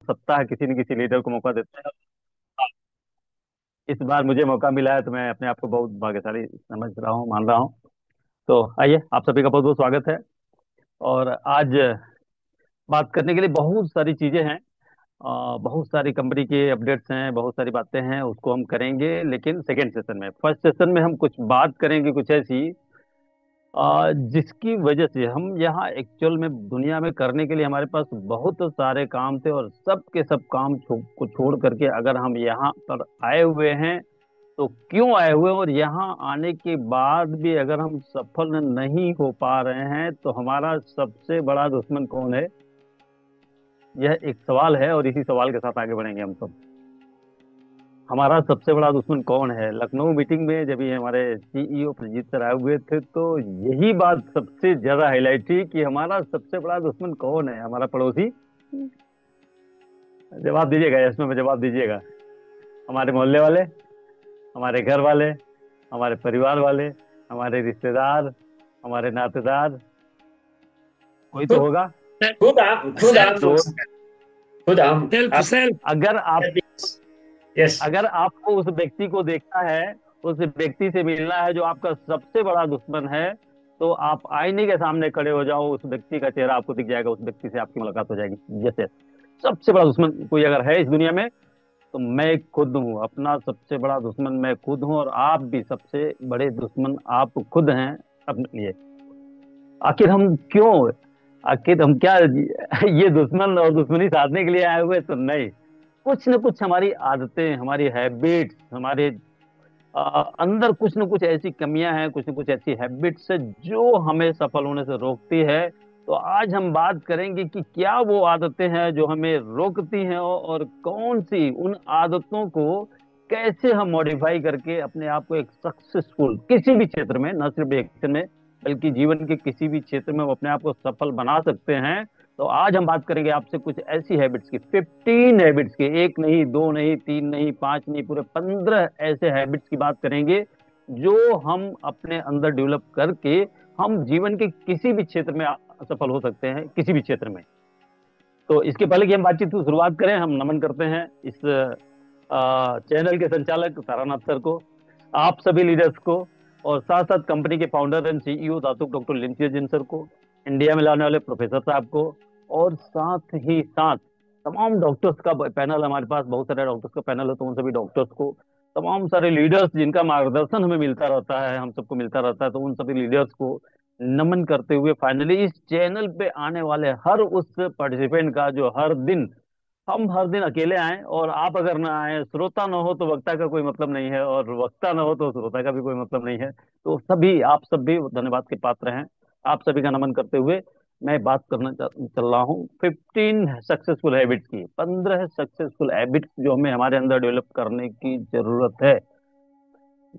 सप्ताह किसी न किसी लीडर को मौका देते हैं। इस बार मुझे मौका मिला है तो मैं अपने आप को बहुत भाग्यशाली समझ रहा हूँ, मान रहा हूँ। तो आइए, आप सभी का बहुत बहुत स्वागत है। और आज बात करने के लिए बहुत सारी चीजें हैं। बहुत सारी कंपनी के अपडेट्स हैं, बहुत सारी बातें हैं, उसको हम करेंगे। लेकिन सेकेंड सेशन में, फर्स्ट सेशन में हम कुछ बात करेंगे कुछ ऐसी जिसकी वजह से हम यहाँ एक्चुअल में दुनिया में करने के लिए हमारे पास बहुत सारे काम थे, और सब के सब काम को छोड़ करके अगर हम यहाँ पर आए हुए हैं तो क्यों आए हुए हैं, और यहाँ आने के बाद भी अगर हम सफल नहीं हो पा रहे हैं तो हमारा सबसे बड़ा दुश्मन कौन है। यह एक सवाल है, और इसी सवाल के साथ आगे बढ़ेंगे हम सब। हमारा सबसे बड़ा दुश्मन कौन है। लखनऊ मीटिंग में जब ये हमारे सीईओ प्रजीत सर आए हुए थे तो यही बात सबसे ज्यादा हाईलाइट थी कि हमारा सबसे बड़ा दुश्मन कौन है। हमारा पड़ोसी। जवाब दीजिएगा, इसमें में जवाब दीजिएगा। हमारे मोहल्ले वाले, हमारे घर वाले, हमारे परिवार वाले, हमारे रिश्तेदार, हमारे नातेदार, कोई तो खुद होगा। खुद आप तो खुद हम सेल्फ आप सेल्फ। अगर आप यस। अगर आपको उस व्यक्ति को देखना है, उस व्यक्ति से मिलना है जो आपका सबसे बड़ा दुश्मन है, तो आप आईने के सामने खड़े हो जाओ, उस व्यक्ति का चेहरा आपको दिख जाएगा, उस व्यक्ति से आपकी मुलाकात हो जाएगी। जैसे सबसे बड़ा दुश्मन कोई अगर है इस दुनिया में तो मैं खुद हूँ। अपना सबसे बड़ा दुश्मन मैं खुद हूँ, और आप भी सबसे बड़े दुश्मन आप खुद हैं अपने लिए। आखिर हम क्यों, आखिर हम क्या ये दुश्मन और दुश्मनी साधने के लिए आए हुए तो नहीं। कुछ न कुछ हमारी आदतें, हमारी हैबिट्स, हमारे अंदर कुछ न कुछ ऐसी कमियां हैं, कुछ न कुछ ऐसी हैबिट्स है जो हमें सफल होने से रोकती है। तो आज हम बात करेंगे कि क्या वो आदतें हैं जो हमें रोकती हैं, और कौन सी उन आदतों को कैसे हम मॉडिफाई करके अपने आप को एक सक्सेसफुल किसी भी क्षेत्र में, न सिर्फ एक्शन में बल्कि जीवन के किसी भी क्षेत्र में हम अपने आप को सफल बना सकते हैं। तो आज हम बात करेंगे आपसे कुछ ऐसी हैबिट्स की, 15 हैबिट्स की, एक नहीं, दो नहीं, तीन नहीं, पांच नहीं, पूरे 15 ऐसे हैबिट्स की बात करेंगे जो हम अपने अंदर डेवलप करके हम जीवन के किसी भी क्षेत्र में सफल हो सकते हैं, किसी भी क्षेत्र में। तो इसके पहले कि हम बातचीत की शुरुआत करें, हम नमन करते हैं इस चैनल के संचालक तारानाथ सर को, आप सभी लीडर्स को, और साथ साथ कंपनी के founder and CEO Datuk doctor लिंचिया जिन सर को, इंडिया में लाने वाले प्रोफेसर साहब को, और साथ ही साथ तमाम डॉक्टर्स का पैनल, हमारे पास बहुत सारे डॉक्टर्स का पैनल है, तो उन सभी डॉक्टर्स को, तमाम सारे लीडर्स जिनका मार्गदर्शन हमें मिलता रहता है, हम सबको मिलता रहता है, तो उन सभी लीडर्स को नमन करते हुए फाइनली इस चैनल पे आने वाले हर उस पार्टिसिपेंट का जो हर दिन, हम हर दिन अकेले आए और आप अगर ना आए, श्रोता ना हो तो वक्ता का कोई मतलब नहीं है, और वक्ता ना हो तो श्रोता का भी कोई मतलब नहीं है। तो सभी, आप सब भी धन्यवाद के पात्र हैं। आप सभी का नमन करते हुए मैं बात करना चल रहा हूँ 15 सक्सेसफुल हैबिट्स की। 15 सक्सेसफुल हैबिट्स जो हमें हमारे अंदर डेवलप करने की जरूरत है।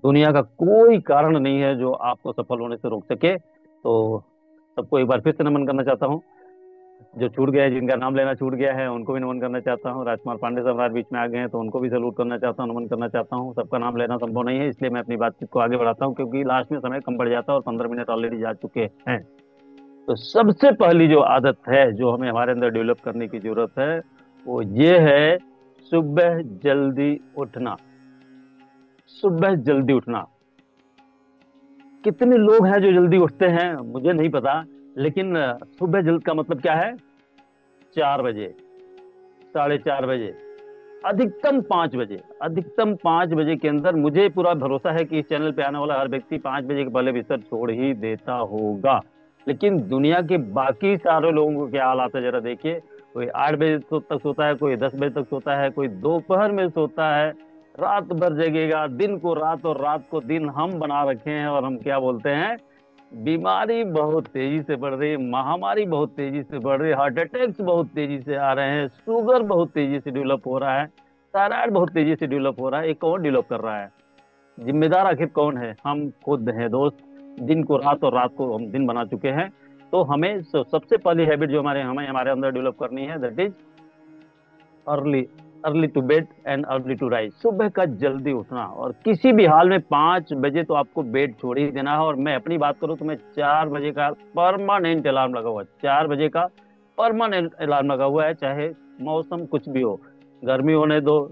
दुनिया का कोई कारण नहीं है जो आपको सफल होने से रोक सके। तो सबको एक बार फिर से नमन करना चाहता हूँ। जो छूट गया है, जिनका नाम लेना छूट गया है, उनको भी नमन करना चाहता हूँ। राजकुमार पांडे साहब आज बीच में आ गए हैं तो उनको भी सैल्यूट करना चाहता हूँ, नमन करना चाहता हूँ। सबका नाम लेना संभव नहीं है, इसलिए मैं अपनी बातचीत को आगे बढ़ाता हूँ, क्योंकि लास्ट में समय कम पड़ जाता है और 15 मिनट ऑलरेडी जा चुके हैं। तो सबसे पहली जो आदत है जो हमें हमारे अंदर डेवलप करने की जरूरत है, वो ये है सुबह जल्दी उठना। सुबह जल्दी उठना। कितने लोग हैं जो जल्दी उठते हैं मुझे नहीं पता, लेकिन सुबह जल्द का मतलब क्या है? 4 बजे, 4:30 बजे, अधिकतम 5 बजे। अधिकतम 5 बजे के अंदर मुझे पूरा भरोसा है कि इस चैनल पे आने वाला हर व्यक्ति 5 बजे के पहले बिस्तर छोड़ ही देता होगा। लेकिन दुनिया के बाकी सारे लोगों को क्या हालात है जरा देखिए। कोई 8 बजे तक सोता है, कोई 10 बजे तक सोता है, कोई दोपहर में सोता है, रात भर जगेगा। दिन को रात और रात को दिन हम बना रखे हैं, और हम क्या बोलते हैं? बीमारी बहुत तेजी से बढ़ रही है, महामारी बहुत तेजी से बढ़ रही है, हार्ट अटैक्स बहुत तेजी से आ रहे हैं, शुगर बहुत तेजी से डेवलप हो रहा है, थायराइड बहुत तेजी से डेवलप हो रहा है। ये कौन डेवलप कर रहा है? जिम्मेदार आखिर कौन है? हम खुद हैं दोस्त। दिन को रात और रात को हम दिन बना चुके हैं। तो हमें सबसे पहली हैबिट जो हमें हमारे अंदर डेवलप करनी है, that is early. Early to bed and early to rise. सुबह का जल्दी उठना, और किसी भी हाल में 5 बजे तो आपको बेड छोड़ ही देना है। और मैं अपनी बात करूं तो मैं 4 बजे का परमानेंट अलार्म लगा हुआ है। 4 बजे का परमानेंट अलार्म लगा हुआ है, चाहे मौसम कुछ भी हो, गर्मी होने दो,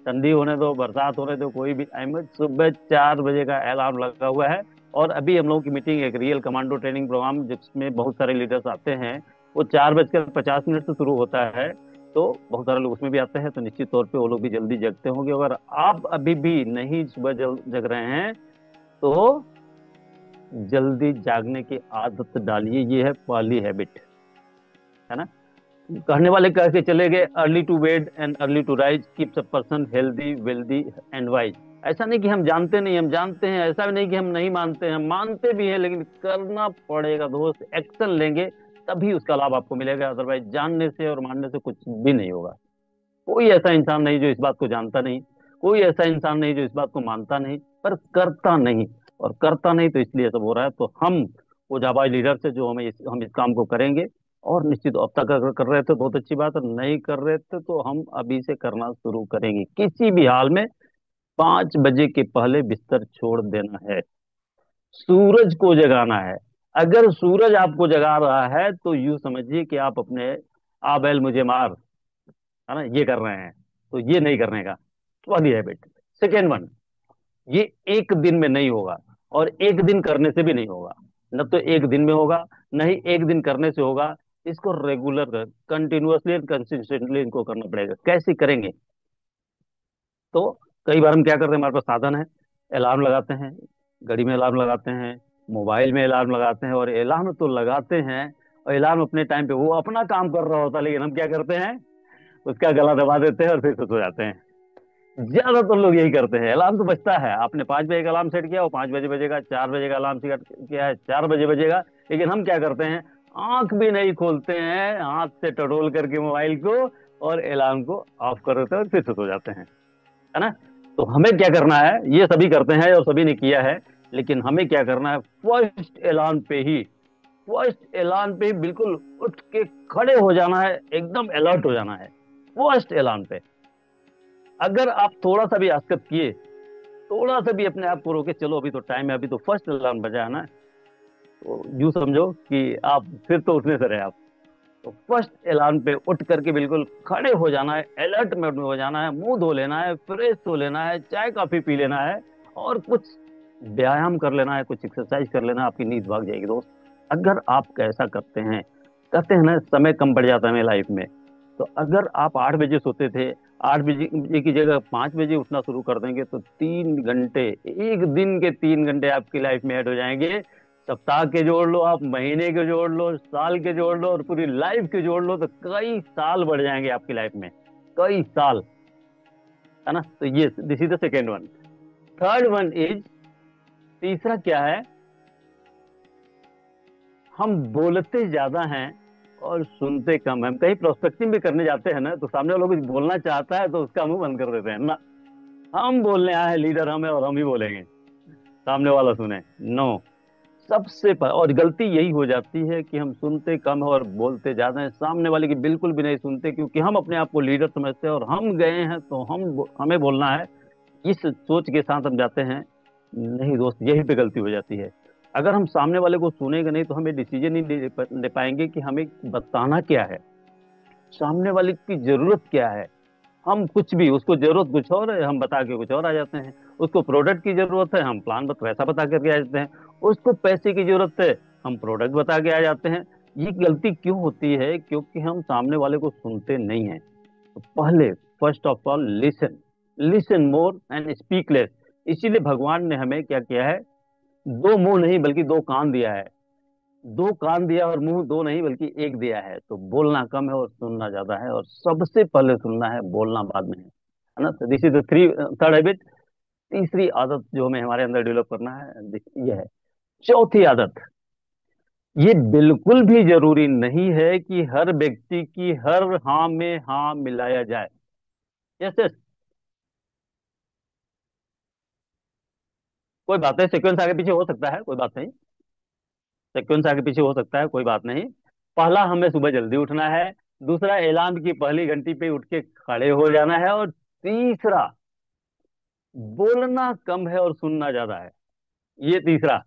ठंडी होने दो, बरसात होने दो, कोई भी टाइम में, सुबह 4 बजे का अलार्म लगा हुआ है। और अभी हम लोगों की मीटिंग, एक रियल कमांडो ट्रेनिंग प्रोग्राम जिसमें बहुत सारे लीडर्स आते हैं, वो 4:50 से शुरू होता है। तो बहुत सारे लोग उसमें भी आते हैं, तो निश्चित तौर पे वो लोग भी जल्दी जगते होंगे। अगर आप अभी भी नहीं सुबह जग रहे हैं, तो जल्दी जागने की आदत डालिए। ये है पहली हैबिट, है ना। कहने वाले कह के चले गए, early to bed and early to rise keeps a person healthy wealthy and wise. ऐसा नहीं कि हम जानते नहीं, हम जानते हैं। ऐसा भी नहीं कि हम नहीं मानते हैं, हम मानते भी हैं, लेकिन करना पड़ेगा दोस्त, एक्शन लेंगे तभी उसका लाभ आपको मिलेगा। अदरवाइज जानने से और मानने से कुछ भी नहीं होगा। कोई ऐसा इंसान नहीं जो इस बात को जानता नहीं, कोई ऐसा इंसान नहीं जो इस बात को मानता नहीं, पर करता नहीं। और करता नहीं तो इसलिए सब हो रहा है। तो हम वो जाबाज लीडर से जो हम इस काम को करेंगे। और निश्चित अब तक अगर कर रहे थे बहुत अच्छी बात है, नहीं कर रहे थे तो हम अभी से करना शुरू करेंगे। किसी भी हाल में 5 बजे के पहले बिस्तर छोड़ देना है, सूरज को जगाना है। अगर सूरज आपको जगा रहा है तो यूं समझिए कि आप अपने आ बैल मुझे मार, है ना, ये कर रहे हैं। तो ये नहीं करने का, पहली हैबिट। सेकेंड वन, ये एक दिन में नहीं होगा, और एक दिन करने से भी नहीं होगा। न तो एक दिन में होगा, न ही एक दिन करने से होगा। इसको रेगुलर, कंटिन्यूअसली एंड कंसिस्टेंटली इनको करना पड़ेगा। कैसे करेंगे? तो कई बार हम क्या करते हैं, हमारे पास साधन है, अलार्म लगाते हैं, घड़ी में अलार्म लगाते हैं, मोबाइल में अलार्म लगाते हैं, और अलार्म तो लगाते हैं, और अलार्म अपने टाइम पे वो अपना काम कर रहा होता है, लेकिन हम क्या करते हैं, उसका गला दबा देते हैं और फिर सो जाते हैं। ज्यादातर लोग यही करते हैं। अलार्म तो बजता है, आपने 5 बजे का अलार्म सेट किया, वो 5 बजे बजेगा। 4 बजे का अलार्म सेट किया है, 4 बजे बजेगा। लेकिन हम क्या करते हैं, आंख भी नहीं खोलते हैं, हाथ से टटोल करके मोबाइल को, और अलार्म को ऑफ कर देते हैं और फिर से सो जाते हैं, है ना। तो हमें क्या करना है, ये सभी करते हैं और सभी ने किया है, लेकिन हमें क्या करना है, फर्स्ट अलार्म पे ही बिल्कुल उठ के खड़े हो जाना है, एकदम अलर्ट हो जाना है फर्स्ट अलार्म पे। अगर आप थोड़ा सा भी हरकत किए, थोड़ा सा भी अपने आप को रोके, चलो अभी तो टाइम है, अभी तो फर्स्ट अलार्म बजा है ना, तो यूं समझो कि आप फिर तो उठने से रहे आप। तो फर्स्ट अलार्म पे उठ करके बिल्कुल खड़े हो जाना है, अलर्ट मोड में हो जाना है, मुंह धो लेना है, फ्रेश हो लेना है, चाय कॉफी पी लेना है, और कुछ व्यायाम कर लेना है, कुछ एक्सरसाइज कर लेना है, आपकी नींद भाग जाएगी दोस्त। अगर आप ऐसा करते हैं, कहते हैं ना समय कम पड़ जाता है हमें लाइफ में। तो अगर आप 8 बजे सोते थे, 8 बजे की जगह 5 बजे उठना शुरू कर देंगे, तो 3 घंटे, एक दिन के 3 घंटे आपकी लाइफ में ऐड हो जाएंगे। सप्ताह के जोड़ लो, आप महीने के जोड़ लो, साल के जोड़ लो, और पूरी लाइफ के जोड़ लो, तो कई साल बढ़ जाएंगे आपकी लाइफ में, कई साल, है ना। तो ये this is the second one. Third one is, तीसरा क्या है, हम बोलते ज्यादा हैं और सुनते कम हैं। हम कहीं प्रोस्पेक्टिंग भी करने जाते हैं ना, तो सामने वाला कुछ बोलना चाहता है तो उसका मुंह बंद कर देते हैं ना, हम बोलने आए हैं, लीडर हमें, और हम ही बोलेंगे, सामने वाला सुने, नो। और गलती यही हो जाती है कि हम सुनते कम है और बोलते ज्यादा है, सामने वाले की बिल्कुल भी नहीं सुनते, क्योंकि हम अपने आप को लीडर समझते हैं और हम गए हैं तो हमें बोलना है, इस सोच के साथ हम जाते हैं। नहीं दोस्त, यही पे गलती हो जाती है। अगर हम सामने वाले को सुनेंगे नहीं, तो हमें डिसीजन नहीं ले पाएंगे कि हमें बताना क्या है, सामने वाले की जरूरत क्या है। हम कुछ भी, उसको जरूरत कुछ और है, हम बता के कुछ और आ जाते हैं। उसको प्रोडक्ट की जरूरत है, हम प्लान वैसा बता करके आ जाते हैं। उसको पैसे की जरूरत है, हम प्रोडक्ट बता के आ जाते हैं। ये गलती क्यों होती है? क्योंकि हम सामने वाले को सुनते नहीं हैं। तो पहले, first of all, listen, listen more and speak less. इसीलिए भगवान ने हमें क्या किया है, दो मुंह नहीं बल्कि दो कान दिया है। दो कान दिया और मुंह दो नहीं बल्कि एक दिया है। तो बोलना कम है और सुनना ज्यादा है, और सबसे पहले सुनना है, बोलना बाद में है ना। This is the third habit. तीसरी आदत जो हमें हमारे अंदर डेवलप करना है, ये है चौथी आदत। ये बिल्कुल भी जरूरी नहीं है कि हर व्यक्ति की हर हाँ में हाँ मिलाया जाए। यस यस, कोई बात नहीं, सिक्वेंस आगे पीछे हो सकता है, कोई बात नहीं, सिक्वेंस आगे पीछे हो सकता है, कोई बात नहीं। पहला, हमें सुबह जल्दी उठना है। दूसरा, अलार्म की पहली घंटी पे उठ के खड़े हो जाना है। और तीसरा, बोलना कम है और सुनना ज्यादा है। ये तीसरा,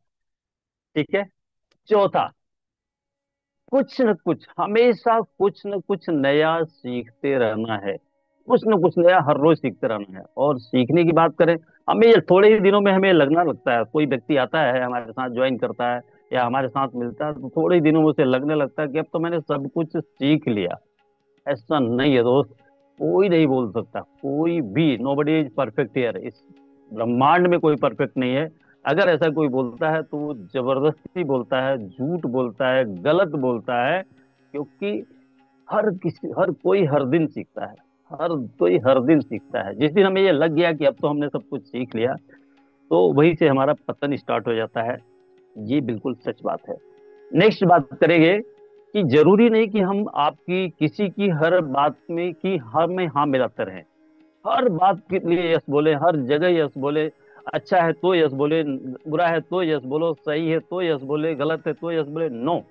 ठीक है। चौथा, कुछ न कुछ, हमेशा कुछ न कुछ नया सीखते रहना है। कुछ न कुछ नया हर रोज सीखते रहना है। और सीखने की बात करें, हमें ये थोड़े ही दिनों में हमें लगना लगता है, कोई व्यक्ति आता है हमारे साथ ज्वाइन करता है या हमारे साथ मिलता है, तो थोड़े ही दिनों में उसे लगने लगता है कि अब तो मैंने सब कुछ सीख लिया। ऐसा नहीं है दोस्त। कोई नहीं बोल सकता, कोई भी, नोबडी इज परफेक्ट हियर। इस ब्रह्मांड में कोई परफेक्ट नहीं है। अगर ऐसा कोई बोलता है तो वो जबरदस्ती बोलता है, झूठ बोलता है, गलत बोलता है। क्योंकि हर कोई हर दिन सीखता है। हर कोई हर दिन सीखता है। जिस दिन हमें ये लग गया कि अब तो हमने सब कुछ सीख लिया, तो वहीं से हमारा पतन स्टार्ट हो जाता है। ये बिल्कुल सच बात है। नेक्स्ट बात करेंगे कि जरूरी नहीं कि हम आपकी किसी की हर बात में की हर में हाँ मिलाते रहें। हर बात के लिए यस बोले, हर जगह यस बोले। अच्छा है तो यस बोले, बुरा है तो यस बोलो, सही है तो यस बोले, गलत है तो यस बोले। नो,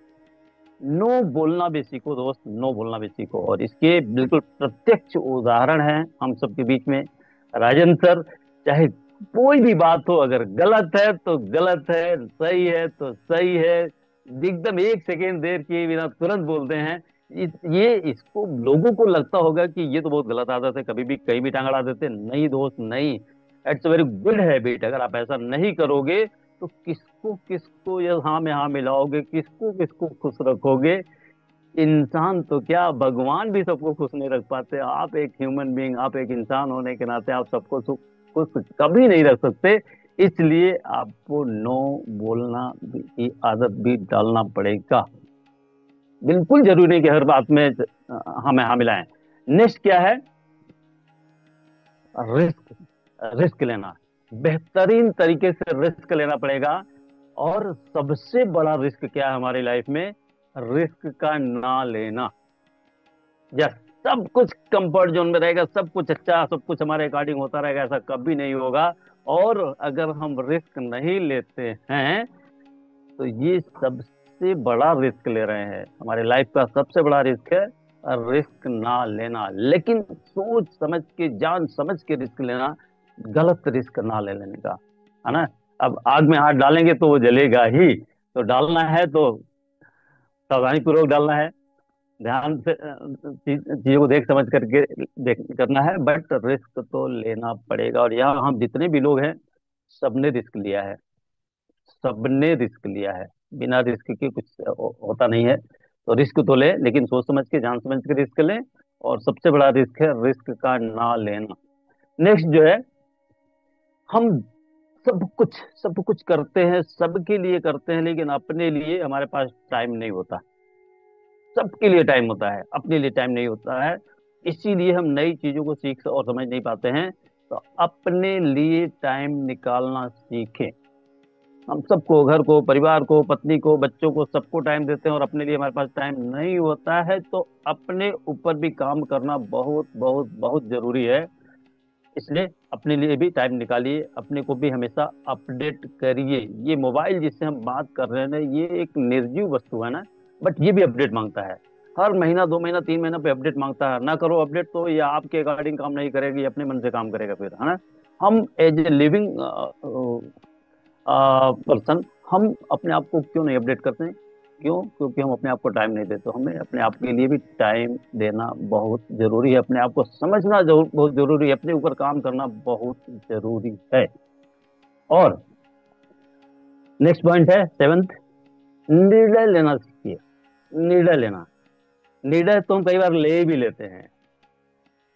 नो बोलना भी सीखो दोस्त, नो बोलना भी सीखो। और इसके बिल्कुल प्रत्यक्ष उदाहरण है हम सबके बीच में, राजन सर। चाहे कोई भी बात हो, अगर गलत है तो गलत है, सही है तो सही है, एकदम एक सेकेंड देर किए बिना तुरंत बोलते हैं। ये इसको लोगों को लगता होगा कि ये तो बहुत गलत आदत है, कभी भी कहीं भी टांग अड़ा देते हैं। नहीं दोस्त, नहीं। It's very good habit. अगर आप ऐसा नहीं करोगे तो किसको किसको ये हाँ में हाँ मिलाओगे, किसको किसको खुश रखोगे। इंसान तो क्या, भगवान भी सबको खुश नहीं रख पाते। आप एक ह्यूमन बीइंग, आप एक इंसान होने के नाते आप सबको खुश कभी नहीं रख सकते। इसलिए आपको नो बोलना की आदत भी डालना पड़ेगा। बिल्कुल जरूरी नहीं कि हर बात में हमें हाँ मिलाएं। नेक्स्ट क्या है? रिस्क। रिस्क लेना, बेहतरीन तरीके से रिस्क लेना पड़ेगा। और सबसे बड़ा रिस्क क्या है हमारी लाइफ में? रिस्क का ना लेना। यस, सब कुछ कंफर्ट जोन में रहेगा, सब कुछ अच्छा, सब कुछ हमारे अकॉर्डिंग होता रहेगा, ऐसा कभी नहीं होगा। और अगर हम रिस्क नहीं लेते हैं तो ये सबसे बड़ा रिस्क ले रहे हैं। हमारे लाइफ का सबसे बड़ा रिस्क है रिस्क ना लेना। लेकिन सोच समझ के, जान समझ के रिस्क लेना, गलत रिस्क ना ले लेने का, है ना। अब आग में हाथ डालेंगे तो वो जलेगा ही। तो डालना है तो सावधानी पूर्वक डालना है, ध्यान से चीजों को देख समझ करके करना है। बट रिस्क तो लेना पड़ेगा। और यहाँ हम जितने भी लोग हैं, सबने रिस्क लिया है। सबने रिस्क लिया है। बिना रिस्क के कुछ होता नहीं है। तो रिस्क तो ले, लेकिन सोच समझ के, जान समझ के रिस्क ले। और सबसे बड़ा रिस्क है रिस्क का ना लेना। नेक्स्ट जो है, हम सब कुछ करते हैं, सबके लिए करते हैं, लेकिन अपने लिए हमारे पास टाइम नहीं होता। सबके लिए टाइम होता है, अपने लिए टाइम नहीं होता है। इसीलिए हम नई चीजों को सीख और समझ नहीं पाते हैं। तो अपने लिए टाइम निकालना सीखें। हम सबको, घर को, परिवार को, पत्नी को, बच्चों को, सबको टाइम देते हैं और अपने लिए हमारे पास टाइम नहीं होता है। तो अपने ऊपर भी काम करना बहुत बहुत बहुत जरूरी है। इसलिए अपने लिए भी टाइम निकालिए, अपने को भी हमेशा अपडेट करिए। ये मोबाइल जिससे हम बात कर रहे हैं ना, ये एक निर्जीव वस्तु है ना, बट ये भी अपडेट मांगता है। हर महीना, 2 महीना, 3 महीना पे अपडेट मांगता है। ना करो अपडेट तो ये आपके अकॉर्डिंग काम नहीं करेगी, अपने मन से काम करेगा फिर, है ना। हम एज ए लिविंग पर्सन, हम अपने आप को क्यों नहीं अपडेट करते हैं? क्यों? क्योंकि हम अपने आप को टाइम नहीं देते। हमें अपने आप के लिए भी टाइम देना बहुत जरूरी है। अपने आप को समझना बहुत जरूरी है। अपने ऊपर काम करना बहुत जरूरी है। और नेक्स्ट पॉइंट है 7th, निर्णय लेना सीखिए। निर्णय लेना, निर्णय तो हम कई बार ले भी लेते हैं।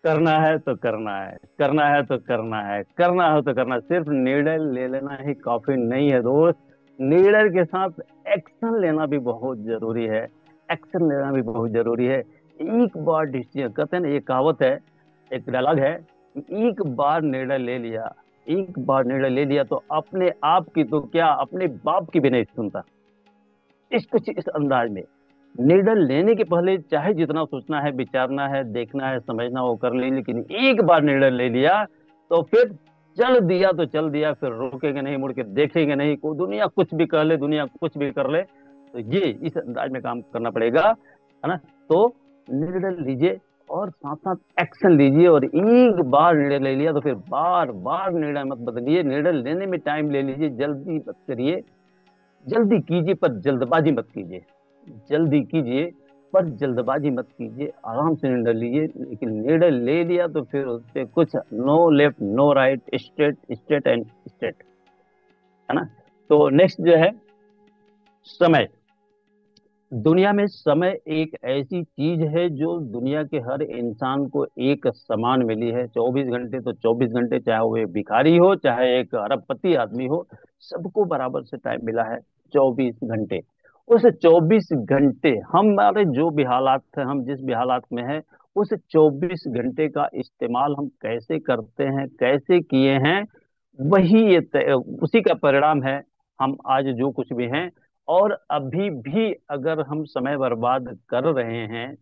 करना है तो करना है, करना है तो करना है, करना है तो करना है। सिर्फ निर्णय ले लेना ही काफी नहीं है दोस्त। निर्णय के साथ एक्शन लेना भी बहुत जरूरी है। एक्शन लेना भी बहुत जरूरी है। एक बार डिसीजन, कहते हैं ना, ये कहावत है, एक डायलॉग है, एक बार निर्णय ले लिया, एक बार निर्णय ले लिया तो अपने आप की तो क्या, अपने बाप की भी नहीं सुनता। इस कुछ इस अंदाज में निर्णय लेने के पहले चाहे जितना सोचना है, विचारना है, देखना है, समझना हो कर ले, लेकिन एक बार निर्णय ले लिया तो फिर चल दिया तो चल दिया। फिर रोकेंगे नहीं, मुड़ के देखेंगे नहीं। कोई दुनिया कुछ भी कह ले, दुनिया कुछ भी कर ले, तो ये इस अंदाज में काम करना पड़ेगा, है ना। तो निर्णय लीजिए और साथ साथ एक्शन लीजिए। और एक बार निर्णय ले लिया तो फिर बार बार निर्णय मत बदलिए। निर्णय लेने में टाइम ले लीजिए, जल्दी मत करिए। जल्दी कीजिए पर जल्दबाजी मत कीजिए। जल्दी कीजिए, पर जल्दबाजी मत कीजिए, आराम से निर्णय लीजिए, लेकिन निर्णय ले लिया तो फिर उस पे कुछ no left no right, straight straight and straight, है ना। तो नेक्स्ट जो है, समय। दुनिया में समय एक ऐसी चीज है जो दुनिया के हर इंसान को एक समान मिली है। 24 घंटे तो 24 घंटे, चाहे वो एक भिखारी हो चाहे एक अरबपति आदमी हो, सबको बराबर से टाइम मिला है, 24 घंटे। उस 24 घंटे हमारे जो भी हालात थे, हम जिस भी हालात में हैं, उस 24 घंटे का इस्तेमाल हम कैसे करते हैं, कैसे किए हैं, वही उसी का परिणाम है हम आज जो कुछ भी हैं। और अभी भी अगर हम समय बर्बाद कर रहे हैं,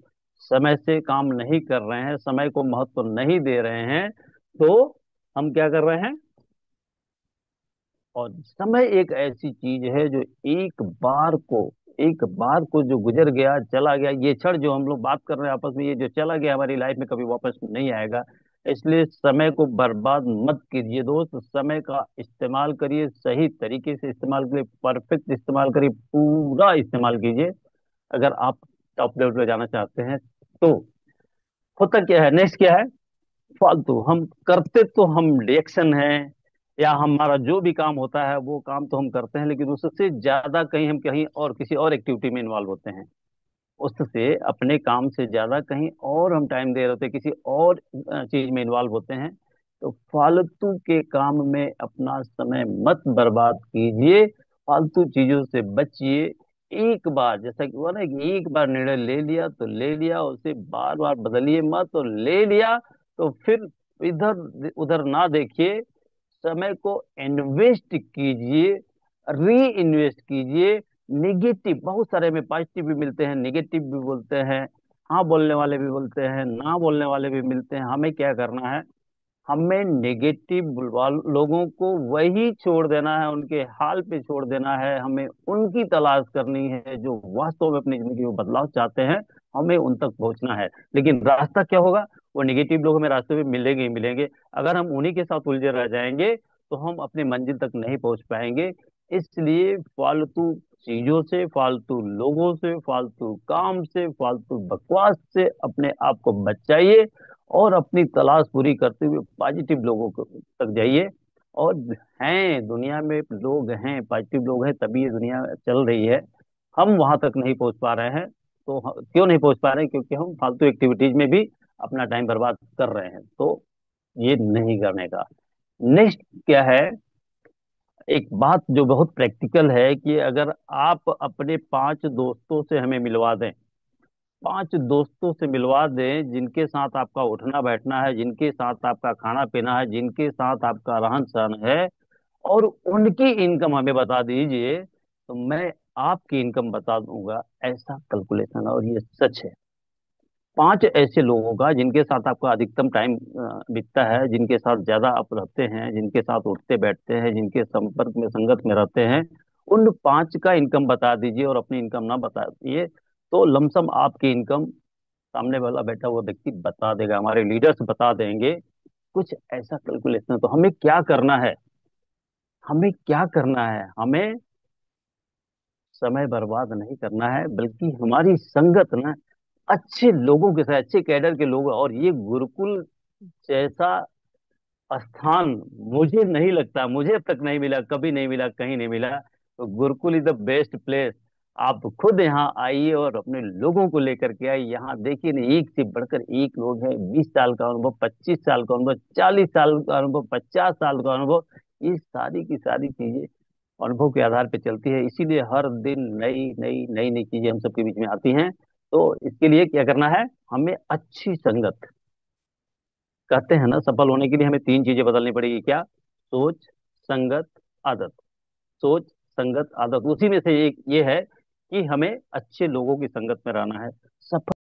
समय से काम नहीं कर रहे हैं, समय को महत्व नहीं दे रहे हैं, तो हम क्या कर रहे हैं। और समय एक ऐसी चीज है जो एक बार को जो गुजर गया चला गया, ये क्षण जो हम लोग बात कर रहे हैं आपस में, ये जो चला गया हमारी लाइफ में कभी वापस नहीं आएगा। इसलिए समय को बर्बाद मत कीजिए दोस्त, समय का इस्तेमाल करिए, सही तरीके से इस्तेमाल करिए, परफेक्ट इस्तेमाल करिए, पूरा इस्तेमाल कीजिए, अगर आप टॉप लेवल पे जाना चाहते हैं तो। होता क्या है, नेक्स्ट क्या है, फालतू हम करते तो हम रिएक्शन है, या हमारा जो भी काम होता है वो काम तो हम करते हैं, लेकिन उससे ज्यादा कहीं हम कहीं और किसी और एक्टिविटी में इन्वॉल्व होते हैं। उससे अपने काम से ज्यादा कहीं और हम टाइम दे रहे होते हैं, किसी और चीज में इन्वॉल्व होते हैं। तो फालतू के काम में अपना समय मत बर्बाद कीजिए, फालतू चीजों से बचिए। एक बार, जैसा कि हुआ ना, कि एक बार निर्णय ले लिया तो ले लिया, उसे बार बार बदलिए मत, तो ले लिया तो फिर इधर उधर ना देखिए, समय को इन्वेस्ट कीजिए, री इन्वेस्ट कीजिए। निगेटिव बहुत सारे में पॉजिटिव भी मिलते हैं, निगेटिव भी बोलते हैं, हाँ बोलने वाले भी बोलते हैं, ना बोलने वाले भी मिलते हैं। हमें क्या करना है, हमें नेगेटिव लोगों को वही छोड़ देना है, उनके हाल पे छोड़ देना है। हमें उनकी तलाश करनी है जो वास्तव में अपनी जिंदगी में बदलाव चाहते हैं, हमें उन तक पहुंचना है। लेकिन रास्ता क्या होगा, वो नेगेटिव लोग हमें रास्ते में मिलेंगे ही मिलेंगे। अगर हम उन्हीं के साथ उलझे रह जाएंगे तो हम अपनी मंजिल तक नहीं पहुंच पाएंगे। इसलिए फालतू चीजों से, फालतू लोगों से, फालतू काम से, फालतू बकवास से अपने आप को बचाइए, और अपनी तलाश पूरी करते हुए पॉजिटिव लोगों तक जाइए। और हैं दुनिया में लोग, हैं पॉजिटिव लोग हैं, तभी ये दुनिया चल रही है। हम वहां तक नहीं पहुंच पा रहे हैं, तो क्यों नहीं पहुंच पा रहे हैं, क्योंकि हम फालतू एक्टिविटीज में भी अपना टाइम बर्बाद कर रहे हैं। तो ये नहीं करने का। नेक्स्ट क्या है, एक बात जो बहुत प्रैक्टिकल है, कि अगर आप अपने 5 दोस्तों से हमें मिलवा दें, 5 दोस्तों से मिलवा दें जिनके साथ आपका उठना बैठना है, जिनके साथ आपका खाना पीना है, जिनके साथ आपका रहन सहन है, और उनकी इनकम हमें बता दीजिए, तो मैं आपकी इनकम बता दूंगा। ऐसा कैलकुलेशन, और ये सच है। 5 ऐसे लोगों का जिनके साथ आपका अधिकतम टाइम बीतता है, जिनके साथ ज्यादा आप रहते हैं, जिनके साथ उठते बैठते हैं, जिनके संपर्क में संगत में रहते हैं, उन 5 का इनकम बता दीजिए और अपनी इनकम ना बताइए, तो लमसम आपकी इनकम सामने वाला बैठा हुआ व्यक्ति बता देगा, हमारे लीडर्स बता देंगे। कुछ ऐसा कैलकुलेशन। तो हमें क्या करना है, हमें क्या करना है, हमें समय बर्बाद नहीं करना है, बल्कि हमारी संगत ना अच्छे लोगों के साथ, अच्छे कैडर के लोग। और ये गुरुकुल जैसा स्थान मुझे नहीं लगता, मुझे अब तक नहीं मिला, कभी नहीं मिला, कहीं नहीं मिला। तो Gurukul is the best place. आप खुद यहाँ आइए और अपने लोगों को लेकर के आइए। यहाँ देखिए ना, एक से बढ़कर एक लोग हैं, 20 साल का अनुभव, 25 साल का अनुभव, 40 साल का अनुभव, 50 साल का अनुभव। ये सारी की सारी चीजें अनुभव के आधार पर चलती है, इसीलिए हर दिन नई नई नई नई चीजें हम सबके बीच में आती हैं। तो इसके लिए क्या करना है, हमें अच्छी संगत, कहते हैं ना, सफल होने के लिए हमें 3 चीजें बदलनी पड़ेगी, क्या, सोच, संगत, आदत। सोच, संगत, आदत, उसी में से एक ये है कि हमें अच्छे लोगों की संगत में रहना है। सफल